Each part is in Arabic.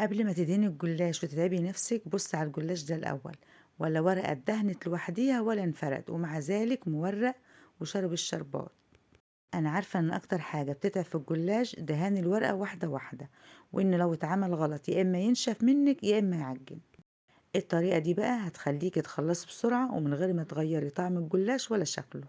قبل ما تدهني الجلاش وتتعبي نفسك بصي على الجلاش ده الأول، ولا ورقة اتدهنت لوحديها ولا انفرد ومع ذلك مورق وشرب الشربات. أنا عارفة إن أكتر حاجة بتتعب في الجلاش دهان الورقة واحدة واحدة، وإن لو اتعمل غلط يا إما ينشف منك يا إما يعجن. الطريقة دي بقى هتخليكي تخلصي بسرعة ومن غير ما تغيري طعم الجلاش ولا شكله.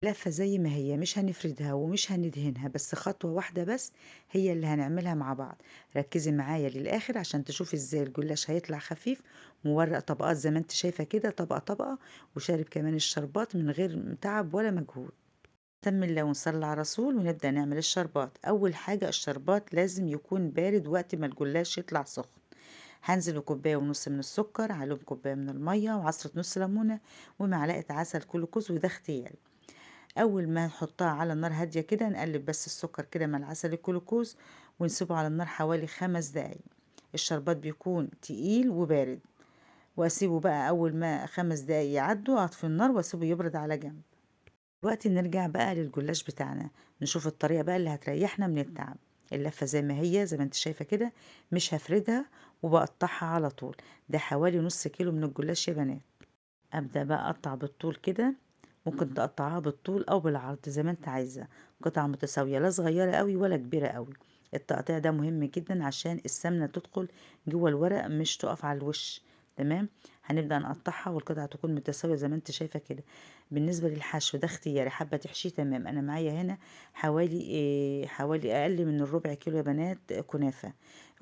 لفة زي ما هي، مش هنفردها ومش هندهنها، بس خطوة واحدة بس هي اللي هنعملها مع بعض. ركزي معايا للآخر عشان تشوفي ازاي الجلاش هيطلع خفيف مورق طبقات زي ما انت شايفة كده، طبقة طبقة، وشارب كمان الشربات من غير تعب ولا مجهود. تم اللون، نصلي على رسول ونبدأ نعمل الشربات. أول حاجة الشربات لازم يكون بارد وقت ما الجلاش يطلع سخن. هنزل بكوباية ونص من السكر، عليهم كوباية من المية وعصرة نص ليمونة ومعلقة عسل كلوكوز، وده اختياري. أول ما نحطها على النار هادية كده نقلب بس السكر كده مع العسل الكلوكوز ونسيبه على النار حوالي 5 دقايق. الشربات بيكون تقيل وبارد، واسيبه بقى أول ما 5 دقايق يعدوا أطفي النار واسيبه يبرد على جنب. دلوقتي نرجع بقى للجلاش بتاعنا، نشوف الطريقة بقى اللي هتريحنا من التعب. اللفة زي ما هي زي ما انت شايفة كده، مش هفردها وبقطعها على طول. ده حوالي نص كيلو من الجلاش يا بنات. أبدأ بقى أقطع بالطول كده، ممكن تقطعها بالطول أو بالعرض زي ما انت عايزة، قطع متساوية لا صغيرة قوي ولا كبيرة قوي. التقطيع ده مهم جدا عشان السمنة تدخل جوه الورق مش تقف على الوش. تمام. هنبدأ نقطعها والقطعة تكون متساوية زي ما انت شايفة كده. بالنسبة للحشو ده اختياري، حابة تحشيه تمام. انا معايا هنا حوالي اقل من الربع كيلو يا بنات كنافة.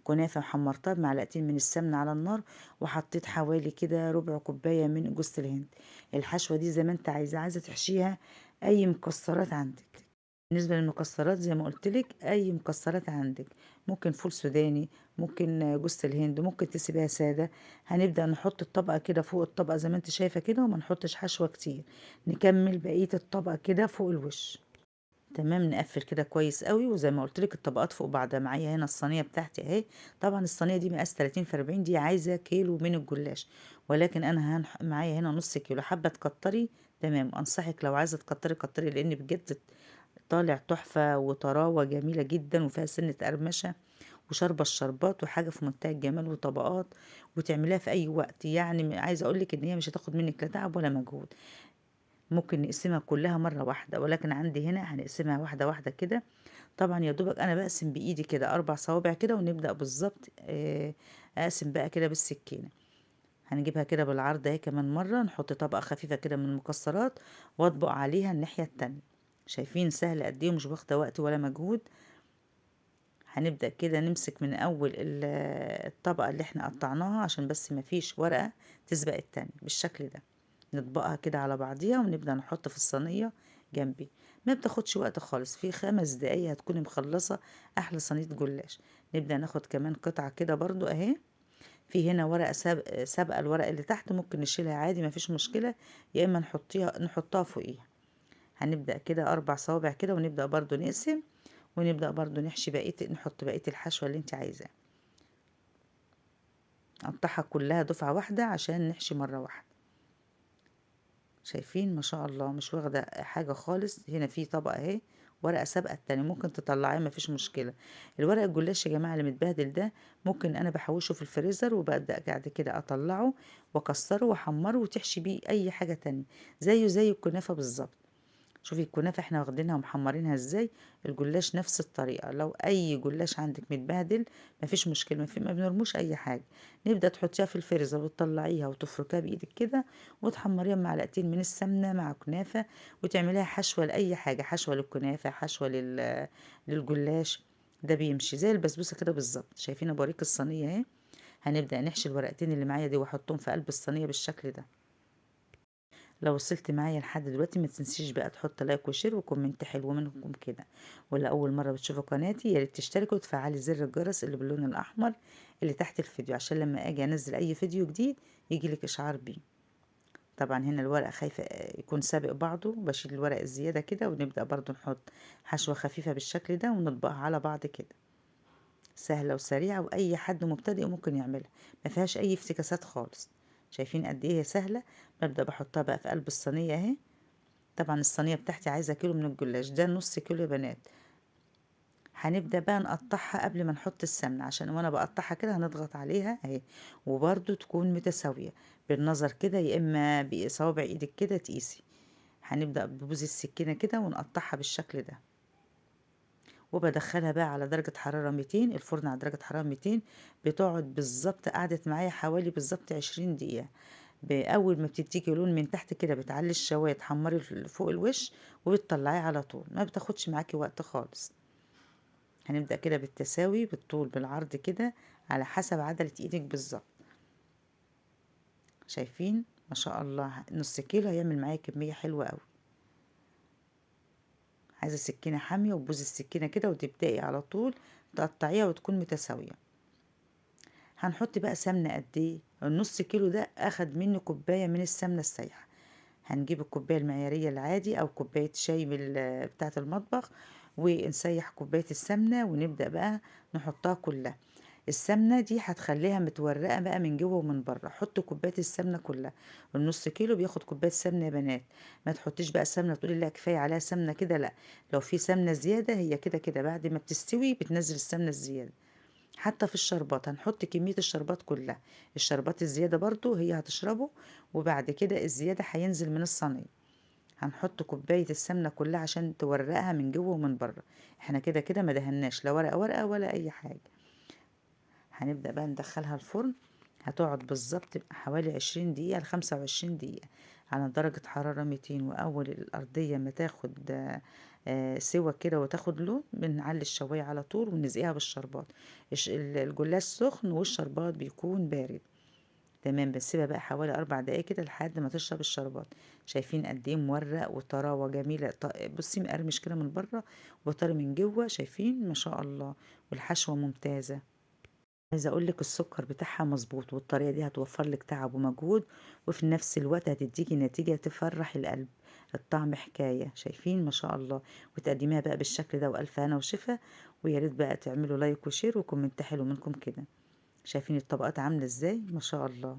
كنافة حمرتها بمعلقتين من السمنة على النار، وحطيت حوالي كده ربع كوباية من جوز الهند. الحشوة دي زي ما انت عايزة تحشيها اي مكسرات عندك. بالنسبة للمكسرات زي ما قلتلك اي مكسرات عندك، ممكن فول سوداني، ممكن جوز الهند، ممكن تسيبها سادة. هنبدأ نحط الطبقة كده فوق الطبقة زي ما انت شايفة كده، وما نحطش حشوة كتير. نكمل بقية الطبقة كده فوق الوش. تمام. نقفل كده كويس قوي، وزي ما قلت لك الطبقات فوق بعضها. معايا هنا الصينيه بتاعتي اهي. طبعا الصينيه دي مقاس 30 في 40، دي عايزه كيلو من الجلاش، ولكن انا معايا هنا نص كيلو. حابه تكتري تمام، انصحك لو عايزه تكتري كتري، لان بجد طالع تحفه وطراوه جميله جدا وفيها سنه قرمشه وشاربه الشربات وحاجه في منتهى الجمال وطبقات. وتعمليها في اي وقت، يعني عايزه اقولك ان هي مش هتاخد منك لا تعب ولا مجهود. ممكن نقسمها كلها مرة واحدة، ولكن عندي هنا هنقسمها واحدة واحدة كده. طبعا يا دوبك انا بقسم بايدي كده 4 صوابع كده، ونبدأ بالظبط اقسم بقى كده بالسكينة. هنجيبها كده بالعرض اهي كمان مرة، نحط طبقة خفيفة كده من المكسرات واطبق عليها الناحية التانية. شايفين سهل قد ايه، مش واخدة وقت ولا مجهود. هنبدأ كده نمسك من اول الطبقة اللي احنا قطعناها عشان بس مفيش ورقة تسبق التانية بالشكل ده. نطبقها كده على بعضيها ونبدأ نحط في الصينية جنبي. ما بتاخدش وقت خالص، في 5 دقايق هتكوني مخلصة احلى صينية جلاش. نبدأ ناخد كمان قطعة كده برضو اهي. في هنا ورقة سابقة الورقة اللي تحت، ممكن نشيلها عادي مفيش مشكلة، يا اما نحطها فوقيها. هنبدأ كده 4 صوابع كده، ونبدأ برضو نقسم، ونبدأ برضو نحشي نحط بقية الحشوة اللي انت عايزاه. نقطعها كلها دفعة واحدة عشان نحشي مرة واحدة. شايفين ما شاء الله مش واخدة حاجة خالص. هنا في طبقة اهي ورقة سابقة التانية، ممكن تطلعيه مفيش مشكلة. الورق الجلاش يا جماعة اللي متبهدل ده ممكن انا بحوشه في الفريزر، وببدأ بعد كده اطلعه واكسره واحمره وتحشي بيه اي حاجة تانية، زيه زي الكنافة بالظبط. شوفي الكنافة احنا واخدينها ومحمرينها ازاي، الجلاش نفس الطريقة. لو اي جلاش عندك متبهدل مفيش مشكلة، ما بنرموش اي حاجة. نبدأ تحطيها في الفريزر وتطلعيها وتفركيها بايدك كده، وتحمريها بمعلقتين من السمنة مع كنافة، وتعمليها حشوة لأي حاجة، حشوة للكنافة، حشوة للجلاش. ده بيمشي زي البسبوسة كده بالظبط. شايفين بوريك الصينية اهي. هنبدأ نحشي الورقتين اللي معايا دي واحطهم في قلب الصينية بالشكل ده. لو وصلت معايا لحد دلوقتي ما تنسيش بقى تحط لايك وشير وكومنت حلو منكم كده. ولا اول مره بتشوفوا قناتي يا ريت تشتركوا وتفعلي زر الجرس اللي باللون الاحمر اللي تحت الفيديو، عشان لما اجي انزل اي فيديو جديد يجيلك اشعار بيه. طبعا هنا الورق خايفه يكون سابق بعضه، بشيل الورق الزياده كده، ونبدا برضو نحط حشوه خفيفه بالشكل ده ونطبقها على بعض كده. سهله وسريعه واي حد مبتدئ ممكن يعملها، ما فيهاش اي افتكاسات خالص. شايفين قد ايه هي سهله. ببدا بحطها بقى في قلب الصينيه اهي. طبعا الصينيه بتاعتي عايزه كيلو من الجلاش، ده نص كيلو يا بنات. هنبدأ بقى نقطعها قبل ما نحط السمنة، عشان وانا بقطعها كده هنضغط عليها اهي، وبرضو تكون متساوية بالنظر كده، يا اما بصوابع ايدك كده تقيسي. هنبدأ ببوز السكينة كده ونقطعها بالشكل ده، وبدخلها بقى على درجة حرارة 200. الفرن على درجة حرارة 200 بتقعد بالظبط، قعدت معايا حوالي بالظبط 20 دقيقة. بأول ما بتديكي لون من تحت كده بتعلي الشواية، تحمري فوق الوش وبتطلعيه على طول، ما بتاخدش معاكي وقت خالص. هنبدأ كده بالتساوي، بالطول بالعرض كده، على حسب عضلة ايدك بالظبط. شايفين ما شاء الله نص كيلو هيعمل معايا كمية حلوة قوي. عايزة سكينة حامية، وبوز السكينة كده وتبدأي على طول تقطعيها وتكون متساوية. هنحط بقى سمنة قد ايه؟ النص كيلو ده اخد مني كوباية من السمنة السايحة. هنجيب الكوباية المعيارية العادي او كوباية شاي بتاعة المطبخ، ونسيح كوباية السمنة ونبدأ بقى نحطها كلها. السمنة دي هتخليها متورقة بقى من جوه ومن بره. حط كوباية السمنة كلها، النص كيلو بياخد كوباية سمنة يا بنات. ما تحطيش بقى سمنة تقولي لا كفاية عليها سمنة كده، لا. لو في سمنة زيادة هي كده كده بعد ما بتستوي بتنزل السمنة الزيادة. حتى في الشربات هنحط كمية الشربات كلها، الشربات الزيادة برضو هي هتشربه، وبعد كده الزيادة هينزل من الصينية. هنحط كوباية السمنة كلها عشان تورقها من جوه ومن بره. احنا كده كده ما دهناش لا ورقة ورقة ولا اي حاجة. هنبدأ بقى ندخلها الفرن، هتقعد بالظبط حوالي 20 دقيقة ل25 دقيقة على درجة حرارة 200. وأول الأرضية ما تاخد سوا كده وتاخد لون، بنعلي الشواية على طول ونسقيها بالشربات. الجلاش سخن والشربات بيكون بارد. تمام، بنسيبها بقى حوالي 4 دقايق كده لحد ما تشرب الشربات. شايفين قد ايه مورق وطراوة جميلة، بصي مقرمش كده من بره وطري من جوه، شايفين ما شاء الله، والحشوة ممتازة. عايزة اقولك السكر بتاعها مظبوط، والطريقة دي هتوفر لك تعب ومجهود، وفي نفس الوقت هتديكي نتيجة تفرح القلب. الطعم حكاية، شايفين ما شاء الله. وتقدميها بقى بالشكل ده والف هنا وشفا. ويا ريت بقى تعملوا لايك وشير وكومنت حلو منكم كده. شايفين الطبقات عاملة ازاي ما شاء الله،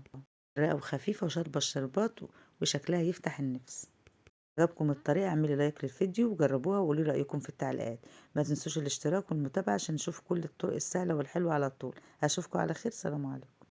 رقة وخفيفة وشاربة الشربات، وشكلها يفتح النفس. عجبكم الطريقة اعملي لايك للفيديو وجربوها وقولي رأيكم في التعليقات. ما تنسوش الاشتراك والمتابعة عشان نشوف كل الطرق السهلة والحلوة على طول. هشوفكم على خير، سلام عليكم.